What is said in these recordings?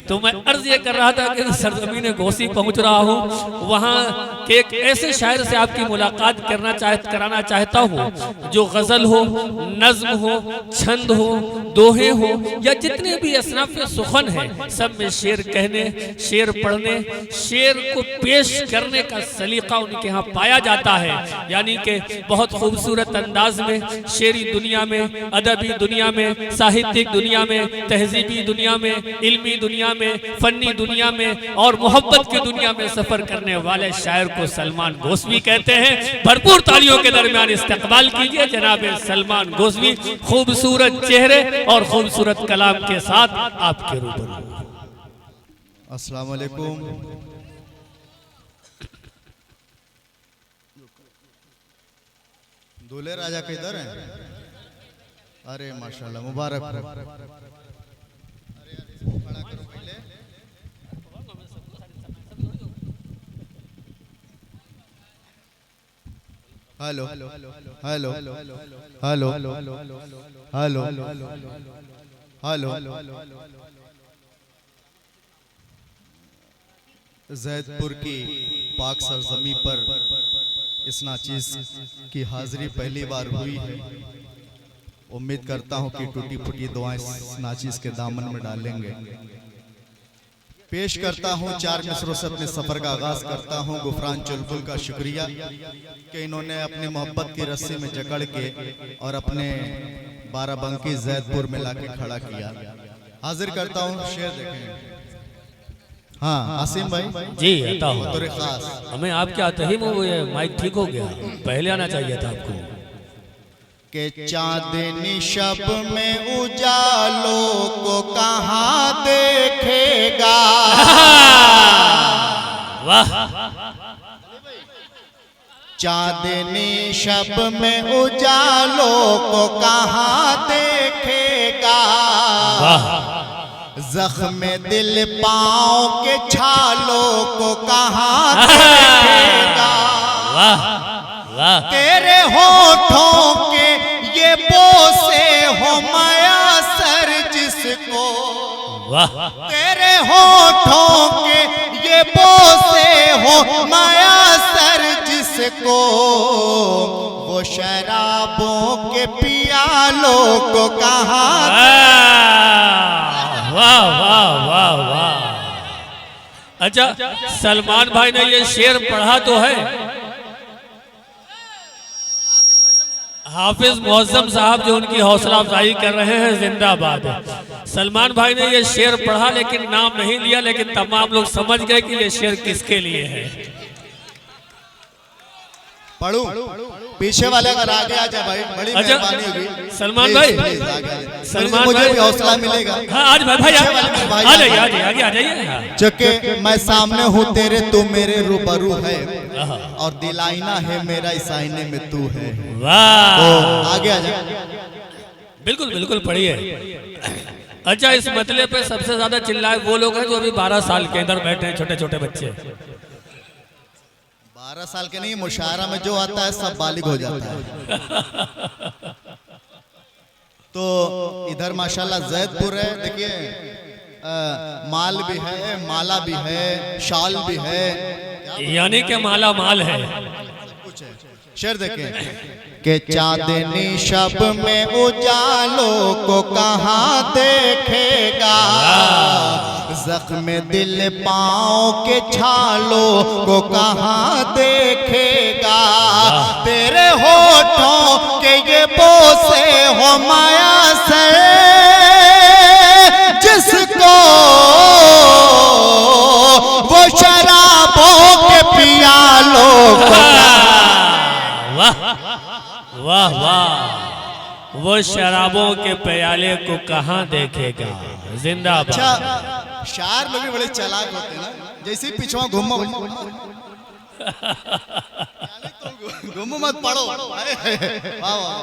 तो मैं अर्ज ये कर रहा था कि सरजमीन गोसी पहुंच रहा हूँ, वहाँ के एक ऐसे शायर से आपकी मुलाकात कराना चाहता हूँ जो गजल हो, नज्म हो, छंद हो, दोहे हो या जितने भी असनाफ सुखन है, सब में शेर कहने, शेर पढ़ने, शेर को पेश करने का सलीका उनके यहाँ पाया जाता है। यानी कि बहुत खूबसूरत अंदाज में शेरी दुनिया में, अदबी दुनिया में, साहित्यिक दुनिया में, तहजीबी दुनिया में, इल्मी दुनिया में, फन्नी दुनिया में और मोहब्बत की दुनिया में सफर करने वाले शायर को सलमान गोस्वी कहते हैं। भरपूर तालियों के दरमियान इस्तकबाल कीजिए जनाब सलमान गोस्वी, खूबसूरत चेहरे और खूबसूरत कलाम के साथ आपके रूबरू। अस्सलाम वालेकुम। दूल्हे राजा किधर हैं? अरे माशाल्लाह, मुबारक हो। खड़ा करो पहले। Hello hello hello hello hello hello. Zaidpur की पाक सरजमी पर इस नाचीज की हाजिरी पहली बार हुई है। उम्मीद करता हूं कि टूटी फूटी दुआएं इस नाचीज के दामन में डालेंगे। पेश करता हूं चार मिसरों से अपने सफर का आगाज करता हूं। गुफरान चुलबुल का शुक्रिया कि इन्होंने अपनी मोहब्बत की रस्सी में जकड़ के और अपने बाराबंकी जैदपुर में लाके खड़ा किया। हाजिर करता हूं, शेर देखें। हाँ आसिम भाई जी अता हो। बतौर खास हमें आपके आते ही वो ये माइक ठीक हो गया, पहले आना चाहिए था आपको। के चांदनी शब में उजालों को कहाँ देखेगा। वाह। चांदनी शब में उजालों को कहाँ देखेगा। जख्म दिल पाँव के छालों को कहाँ देखेगा। तेरे होठों के ये बोसे हो मयासर जिसको। तेरे होठों के ये बोसे हो मयासर जिसको। वो शराबों के पियालों को कहाँ। वाह वाह वाह वाह। अच्छा, सलमान भाई ने ये शेर पढ़ा तो है। हाफिज मौजम साहब जो उनकी हौसला अफजाई कर रहे हैं, जिंदाबाद। सलमान भाई ने ये शेर पढ़ा लेकिन नाम नहीं लिया, लेकिन तमाम लोग समझ गए कि ये शेर किसके लिए है। पढ़ू पीछे वाले अगर आगे आ जाए भाई, बड़ी मेहरबानी होगी। सलमान भाई, सलमान भाई भी हौसला मिलेगा। हाँ आज भाई आ जाइए, आगे आ जाइए। चके मैं सामने हूँ तेरे, तू मेरे रूबरू है और दिल आईना है मेरा, इस आईने में तू है। वाह, तो आगे आ जाए। बिल्कुल बिल्कुल पढ़िए। अच्छा, इस मतले पे सबसे ज्यादा चिल्लाए वो लोग हैं जो अभी 12 साल के अंदर बैठे हैं, छोटे छोटे बच्चे। 12 साल के नहीं, मुशायरा में जो आता है सब बालिग हो जाता है। तो इधर माशाल्लाह जैदपुर है, देखिए माल भी है, माला भी है, शाल भी है, यानी कि माला माल है। कुछ है। शेर देखें के चांदनी शब में उजालों को कहाँ देखेगा। जख्म दिल पाँव के छालों को कहाँ देखेगा। तेरे होठों के ये बोसे हो माया से जिसको। वो शराबों के पियालों को। वाह वाह, वो शराबों के प्याले को कहाँ देखेगा। जिंदाबाद। अच्छा, शायर लोग भी बड़े चालाक होते हैं ना, जैसे ही पिछवा घूमो घूमो मत पढ़ो। वाह वाह,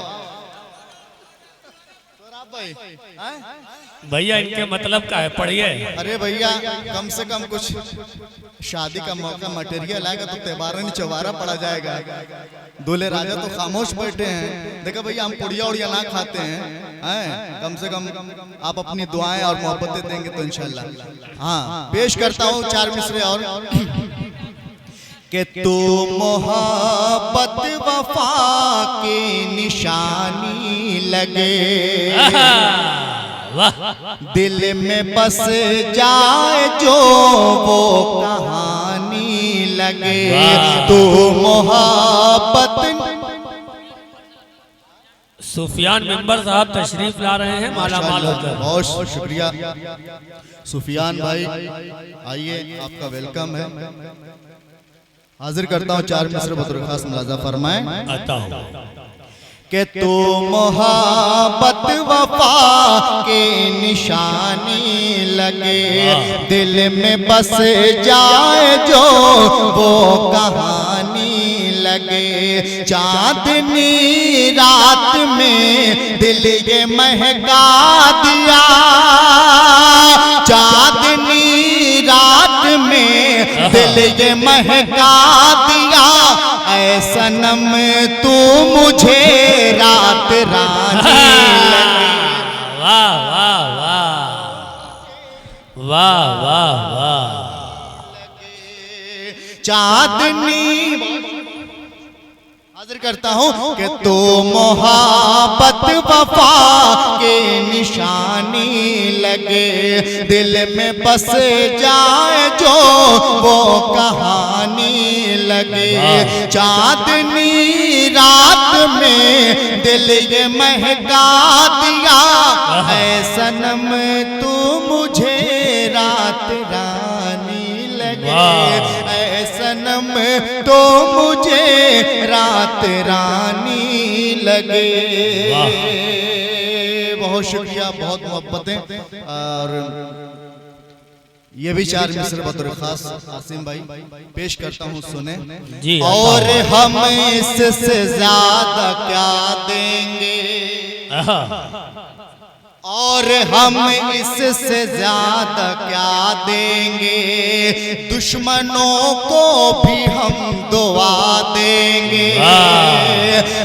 भैया इनके मतलब का है, पढ़िए। अरे भैया कम से कम कुछ शादी का मौका मटेरियल आएगा तो त्योहारा चौबारा पड़ा जाएगा। दूल्हे राजा तो खामोश बैठे हैं। देखो भैया हम पुड़िया उड़िया ना खाते हैं, कम से कम आप अपनी दुआएं और मोहब्बतें देंगे तो इंशाल्लाह। हाँ पेश करता हूँ 4 मिसरे और कि तू मोहब्बत वफा की निशानी लगे, दिल में बस जाए जो वो कहानी लगे। तू मोहब्बत। सुफियान मेंबर साहब तशरीफ ला रहे हैं माला माल होकर। बहुत शुक्रिया सुफियान भाई, आइए आपका वेलकम है। हाजिर करता हूँ 4 मिसरे बतौर खास मुलाजा फरमाएं। कि तू मोहब्बत वफा के निशानी लगे, दिल में बस जाए जो वो कहानी लगे। चांदनी रात में दिल ये महका दिया, चांदनी रात में दिल ये महका दिया। ऐ सनम तू मुझे रात रानी लगे। वाह वाह वाह वाह वाह वाह। चांदनी हाजिर करता हूँ कि तू मोहब्बत वफा के निशानी लगे, दिल में बस जाए जो वो कहानी लगे। चांदनी रात में दिल ये महका दिया, ऐ सनम तू मुझे रात रानी लगे। ऐ सनम तो मुझे रात रानी लगे। बहुत शुक्रिया, बहुत मोहब्बतें। और ये भी 4 मिसरे बतौर खास आसिम भाई पेश करता हूँ, सुने जी। और हम इससे ज्यादा क्या देंगे, और हम इससे ज्यादा क्या देंगे। दुश्मनों को भी हम दुआ देंगे,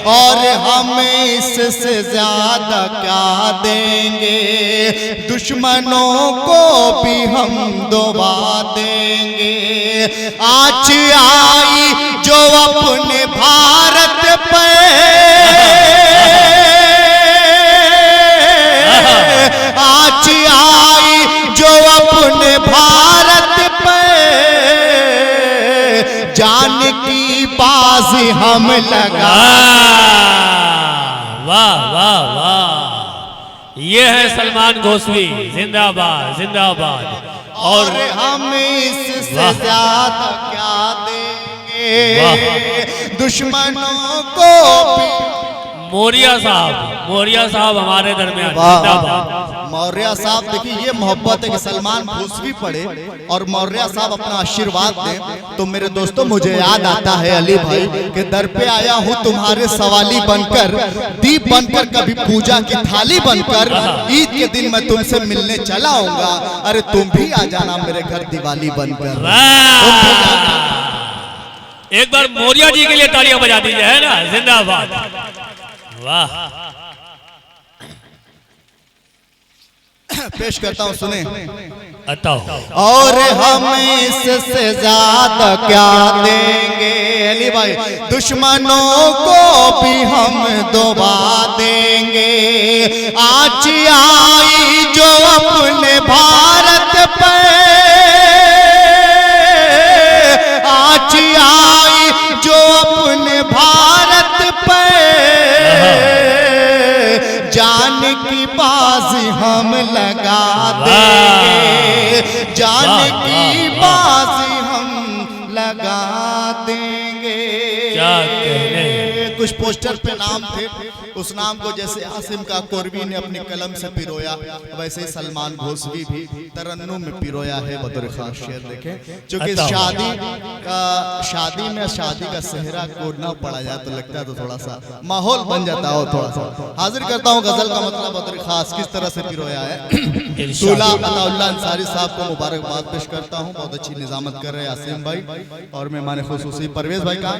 और हम इससे ज्यादा क्या देंगे। दुश्मनों को भी हम दुआ देंगे। आज आई जो अपने भारत पे, आज आई जो अपने भारत पे, जान की बाजी हम लगा। वाह वाह वाह। ये है सलमान घोसवी, जिंदाबाद जिंदाबाद। और हम इससे ज्यादा क्या देंगे। दुश्मनों को भी। मौर्या साहब हमारे दरमियान, जिंदाबाद। मौर्या साहब देखिए ये मोहब्बत है कि सलमान घोसवी पढ़े और मौर्या साहब अपना आशीर्वाद दें। तो मेरे दोस्तों मुझे याद आता है अली भाई के दर पे आया हूँ तुम्हारे सवाली बनकर, दीप बनकर, कभी पूजा की थाली बनकर। ईद के दिन मैं तुमसे मिलने चला आऊंगा, अरे तुम भी आ जाना मेरे घर दिवाली बनकर। एक बार मौर्या जी के लिए तालियां बजा दीजिए, है ना, जिंदाबाद। वाह। पेश करता हूँ, सुने। और हम इससे ज्यादा क्या देंगे अली भाई। दुश्मनों को भी हम दुआ देंगे। आज आई जो अपने भारत पे, आज आई जो अपने भारत पे, जान की बाजी हम लगा देंगे। जान की बाजी हम लगा देंगे। क्या कहने। कुछ पोस्टर पे नाम थे, उस नाम को जैसे आसिम का कोरवी ने अपनी कलम से पिरोया, वैसे ही सलमान घोसवी भी तरन्नुम में पिरोया है बतौर खास शेर। देखें क्योंकि शादी में शादी का सेहरा को ना पड़ा जाए तो लगता है तो थोड़ा सा माहौल बन जाता हो। थोड़ा सा हाजिर करता हूँ गजल का मतलब बतौर खास किस तरह से पिरोया है। दूल्हा अताउल्लाह अंसारी साहब को मुबारकबाद पेश करता हूँ, बहुत अच्छी निजामत कर रहे हैं आसिम भाई। और मेहमान खुसूसी परवेज भाई का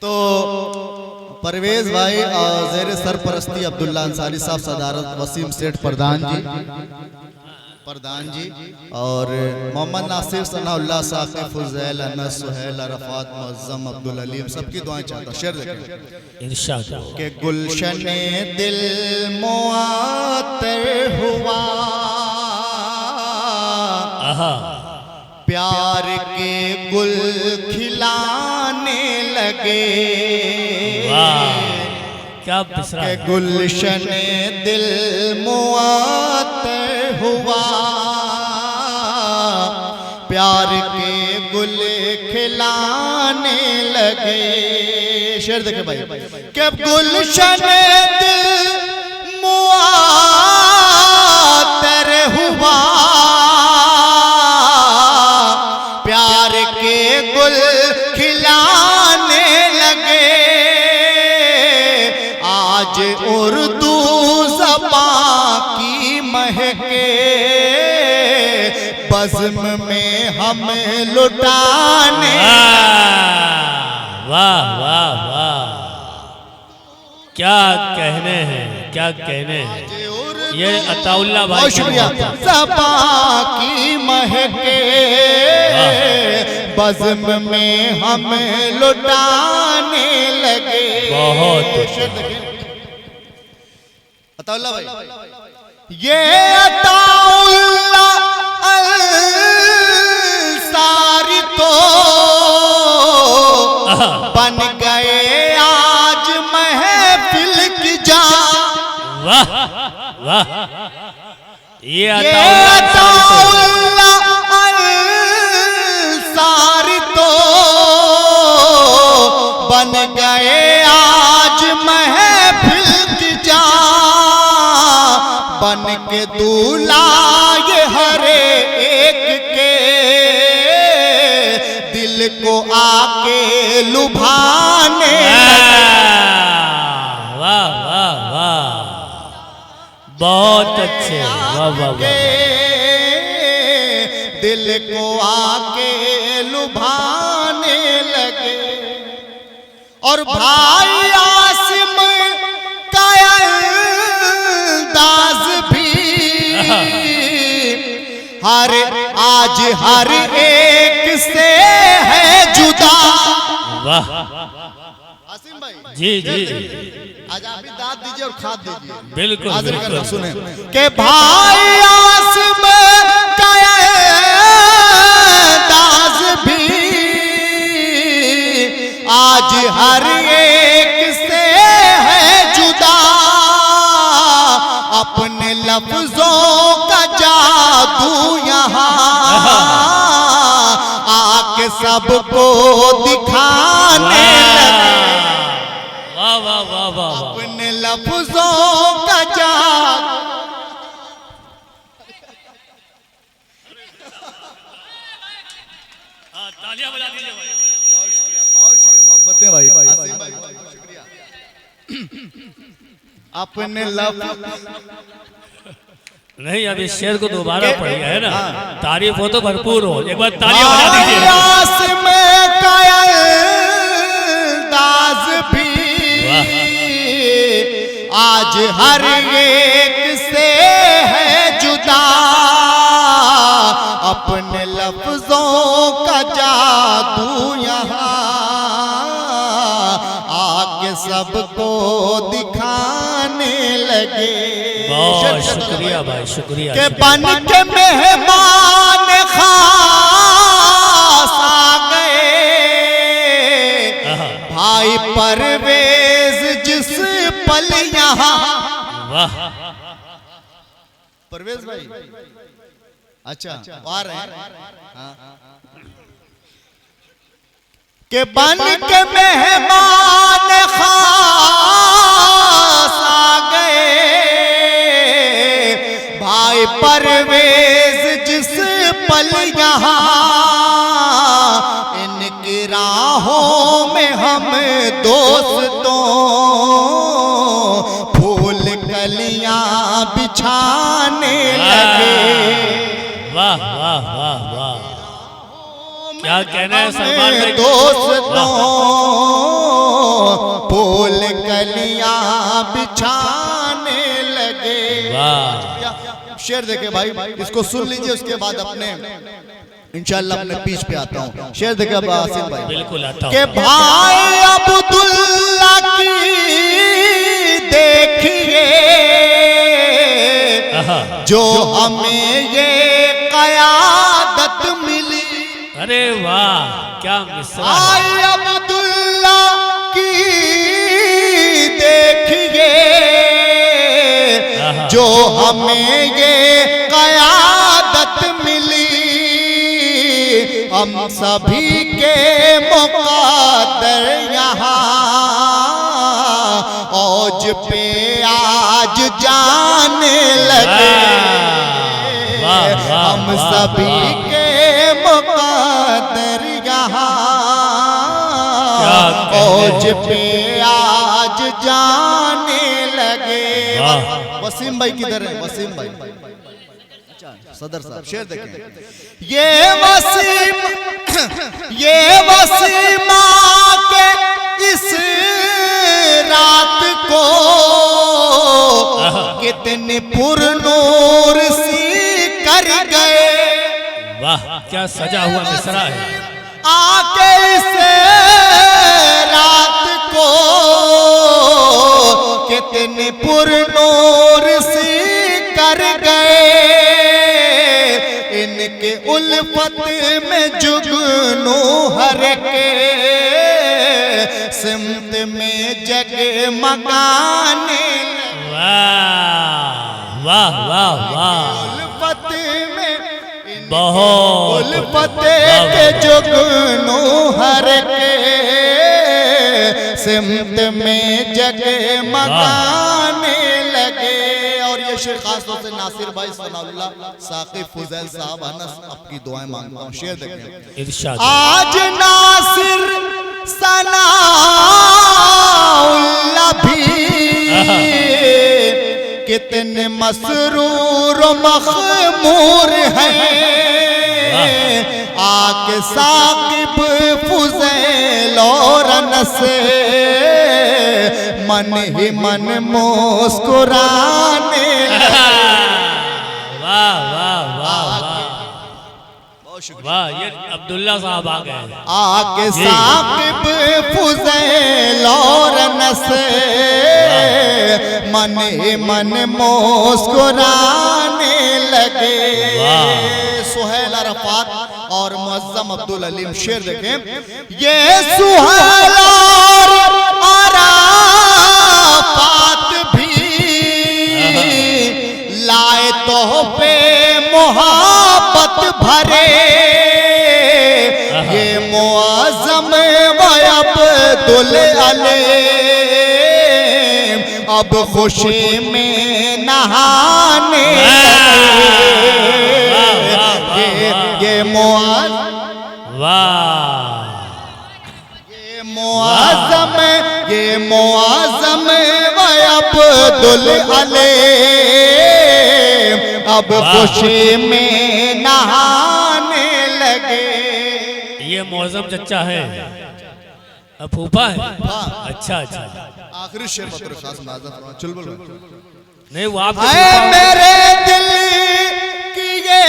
तो परवेज भाई और ज़ेरे सरपरस्ती अब्दुल्ला अंसारी साहब, सदारत वसीम सेठ प्रधान जी और मोहम्मद नासिर सनाउल्लाह साहब, फुज़ैल, अनस, सुहैल, अरफात, मुअज़्ज़म, अब्दुल अलीम सबकी दुआएं चाहता हूं। शेर देखें इंशाअल्लाह के गुलशने दिल मुआत्तर हुआ, प्यार के गुल खिलाने लगे। क्या बिसरा के गुलशने दिल मुआत्तर हुआ, प्यार के गुल खिलाने लगे। शेर देखे भाई के गुलशने दिल मुआत्तर हुआ, प्यार के गुल खिलाने लगे। आज उर्दू ज़बान की महके बज़्म में हमें लुटाने। वाह वाह वाह, क्या कहने हैं, क्या कहने हैं। ये अताउल्लाह भाई, शुक्रिया। ज़बान की महके बज़्म में हमें लुटाने लगे। बहुत अताउल्लाह भाई, ये अताउल्लाह अंसारी तो बन गए आज महफिल की जान। वाह वाह, ये अताउल्लाह अंसारी तो बन गए आज महफिल की जान। बन के दूल्हा ये हर एक के दिल को आके लुभाने। वाह वाह वाह, बहुत अच्छे, वाह वाह वाह। दिल को आके लुभाने लगे। और भाई आसिम का अंदाज भी आज हर एक से है जुदा। वाह आसिम भाई जी जी, आज आप भी दाद दीजिए और खाद दीजिए। बिल्कुल हाजिर करना बिल्कुल। सुने के भाई आसिम का अंदाज भी आज हर एक से है जुदा। अपने लफ्जों का जादू यहाँ आके सबको दिखाने लगे। वाह वाह वाह वाह, अपने लफ्जों का जादू। तालियां बजा दीजिए भाई। बहुत शुक्रिया मोहब्बतें भाई, आसिम भाई बहुत शुक्रिया। अपने लफ्ज नहीं, अब इस शेर को दोबारा पढ़िए है ना, तारीफ हो तो भरपूर हो। एक बार तालियां बजा दीजिए। आसिम का अंदाज भी आज हर एक से है जुदा। अपने लफ्जों का जादू यहाँ आके सबको दिखाने लगे। बहुत शुक्रिया भाई, शुक्रिया के शुक्रिया। बन के मेहमान खास आ गए भाई परवेज जिस पल यहाँ। वाह परवेज भाई, अच्छा आ रहे हैं। हाँ। के बन के मेहमान खास आ गए भाई परवेज जिस पल यहाँ इनकी राहों में हम दोस्तों फूल कलियां बिछाने लगे। वाह वाह वाह वाह, क्या कहना है सलमान भाई। दोस्तों फूल कलियां बिछाने लगे। वाह, शेर देखे भाई, इसको सुन लीजिए, उसके बाद अपने इंशाल्लाह अपने पीछ पे आता हूँ। शेर देखे अब आसिफ भाई। बिल्कुल आता हूँ। के भाई अब्दुल्ला की देखिए जो हमें ये क़यादत मिली। अरे वाह, क्या मिसरा है। भाई अब्दुल्ला की देखिए जो हमें ये क़यादत मिली। हम सभी के मुक़द्दर यहाँ औज पे आज जाने लगे। हम सभी के मुक़द्दर यहाँ औज पे आज जाने लगे। वसीम भाई किधर है? वसीम भाई, सदर साहब शेर देखें। ये वसीम के इस रात को कितने पुरनूर सी कर गए। वाह, क्या सजा हुआ मिसरा है। आके इस रात को कितने पुरनूर सी कर गए। इनके उल्फत में जुगनू हर के सिमत में जगमगाने। वाह वाह वाह वाह, उल्फत में बहुत उल्फत के जुगनू हर के सिमत में जगमगाने लगे। और ये शेर खास तौर से नासिर भाई सनाउल्लाह साकिब फुजैल साहब अनस आपकी दुआएं मांगता हूँ। शेर देखें। इरशाद। आज नासिर सनाउल्लाह भी कितने मसरूर मखमूर हैं। आके साकिब फुजैल और अनस मन ही मन मुस्कुराने लगे। वाह वाह वाह वाह, ये अब्दुल्ला साहब आ गए। आके साकिब फुजैल और अनस मन ही मन मुस्कुराने लगे। सुहैल अरफात और मुअज्जम अब्दुल अलीम शेर देखें। ये सुहैल और अरफात भी लाए तोहफे मोहब्बत भरे। ये मुअज्जम व अब्दुल अलीम अब खुशी में नहाने लगे। ये मुअज्जम व अब्दुल अलीम अब खुशी में नहाने लगे। ये मौजम चच्चा है, फूफा है। अच्छा अच्छा, आखिरी शेर बतौर खास चुलबुल नहीं वो आप मेरे दिल की ये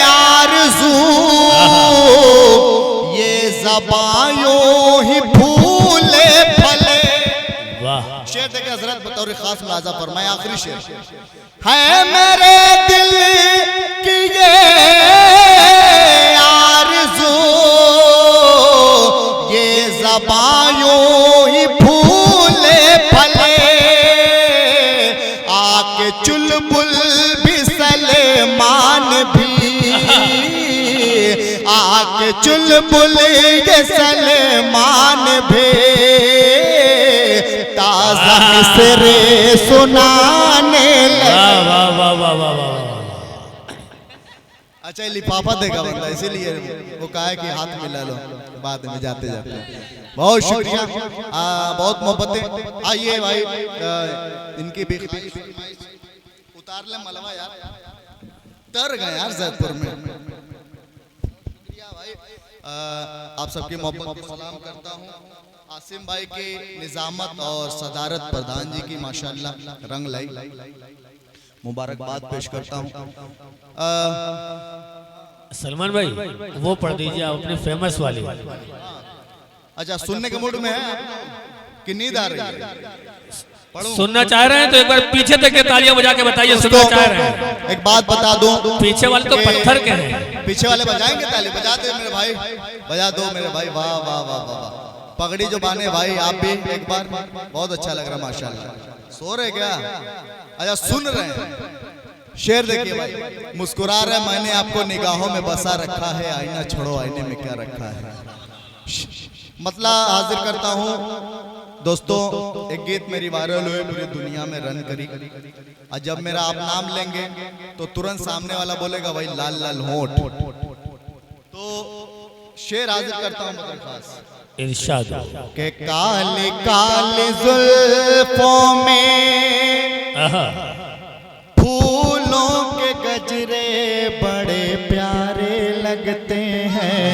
आरज़ू ये ज़बायों ही फूले फले। वाह, शेर देखे हजरत बतौर खास मुलाजा फरमाए। आखिरी शेर है मेरे दिल की ये आरज़ू ये ज़बायों ही फूले फले। आके चुलबुल भी सलेमान भी आके चुलबुल ये सलमान भे ताज़ा मिसरे सुनाने लगे। अच्छा लिफाफा देगा बंदा, इसीलिए वो कहा है कि हाथ मिला लो बाद में जाते जाते। बहुत शुक्रिया, बहुत मोहब्बतें। आइए भाई इनकी भी उतार ले मलबा यार, डर गए यार जैदपुर में। शुक्रिया भाई, आप सबकी मोहब्बत को सलाम करता हूँ। आसिम भाई की निजामत और सदारत प्रधान जी की माशाल्लाह रंग लाई, मुबारकबाद पेश करता हूँ। सलमान भाई वो पढ़ दीजिए अपनी फेमस वाली। अच्छा सुनने के मूड में है कि नींद आ रही है? सुनना चाह रहे हैं तो एक बार पीछे तक के तालियां बजा के बताइए सुनना चाह रहे हैं। एक बात बता दूं, पीछे वाले तो पत्थर के हैं। पीछे वाले बजाएंगे ताली, बजा दो मेरे भाई, बजा दो मेरे भाई। वाह वाह वाह वाह, पगड़ी जो बाने भाई आप भी एक बार, बहुत अच्छा लग रहा माशाल्लाह। सो रहे क्या? अच्छा सुन रहे हैं, शेर देखिए भाई। मुस्कुरा रहे मैंने आपको निगाहों में बसा रखा है, आईना छोड़ो आईने में क्या रखा है। मतलब हाजिर करता हूँ दोस्तों, एक गीत मेरी वायरल हुई, पूरी दुनिया में रन करी। और जब मेरा आप नाम लेंगे तो तुरंत सामने वाला बोलेगा भाई लाल लाल होंठ। तो शेर हाजिर करता हूँ मतलब खास इरशाद के काले काले जुल्फों में फूलों के गजरे बड़े प्यारे लगते हैं।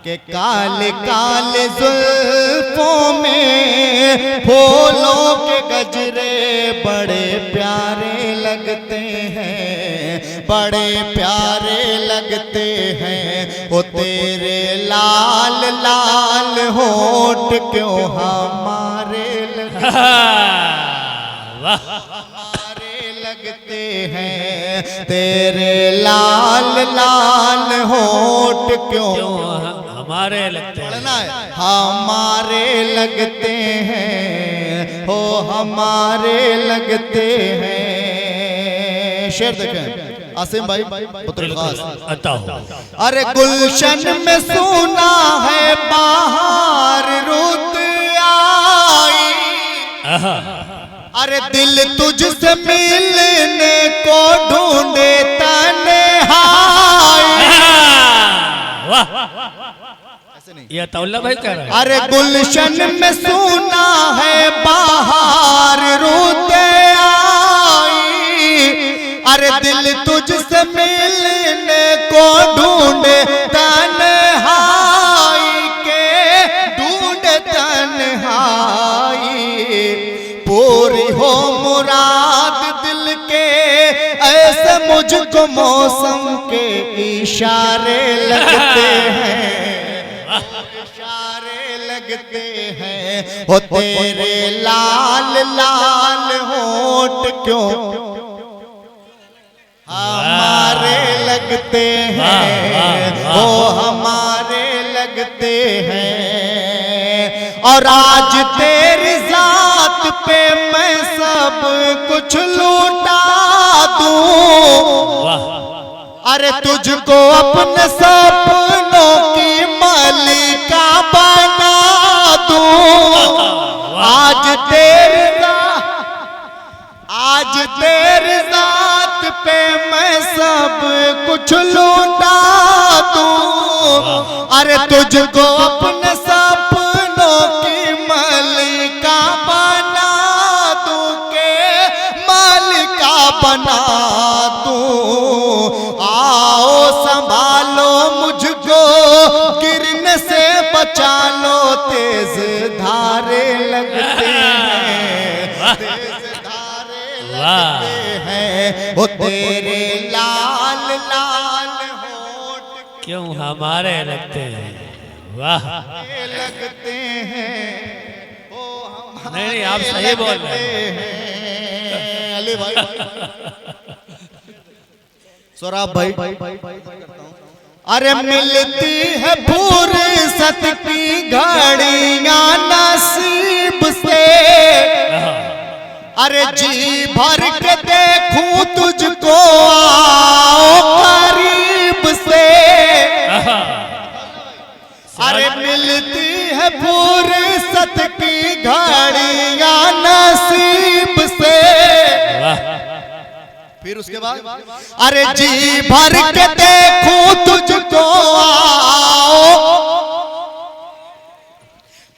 के काले काले जुल्फों में फूलों के गजरे बड़े प्यारे लगते हैं, बड़े प्यारे लगते हैं। वो तेरे लाल लाल होंठ क्यों हमारे लगते हैं, तेरे लाल लाल होंठ क्यों हमारे लगते हैं, हमारे लगते हैं, हो हमारे लगते हैं। शेर देखें आसिम भाई पुत्र खास। अरे गुलशन में सोना है बाहर रुत आई, अरे दिल तुझसे मिलने को ढूंढे तन्हाई। ये तौला भाई कह रहा है। अरे गुलशन में सोना है बाहर रुत आई, अरे दिल तुझसे मिलने को ढूंढे तन्हाई के, ढूंढे तन्हाई। पूरी हो मुराद दिल के ऐसे मुझको मौसम के इशारे लगते हैं, इशारे लगते हैं। वो तेरे लाल लाल होंठ क्यों हमारे लगते हैं, वो हमारे लगते हैं। और आज तेरी जात पे मैं सब कुछ लूटा दूं, अरे तुझको अपने सपनों की मालिका बना दूं। आज तेरी जात पे मैं सब कुछ लूटा दूं, अरे तुझको अपने सपनों की मालिका बना दूं, के मालिका बना दूं। आओ संभालो मुझको गिरने से बचा लो, तेज धारे लगते हैं, तेज धारे लगते हैं। वो तेरे लाल लाल होंठ क्यों हमारे लगते हैं। वाह लगते हैं, वो नहीं नहीं आप सही बोल रहे हैं। अली भाई सौराब भाई, अरे मिलती है फुर्सत की घड़ियां नसीब से, अरे जी भर के देखूं तुझको आओ करीब से। अरे जी भर के देखूं तुझको आओ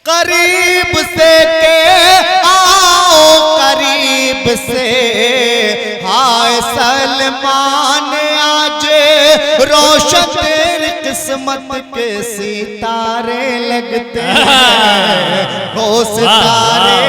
करीब से के आओ करीब से, हाय सलमान आज रोशन तेरी किस्मत के सितारे लगते हैं, वो सितारे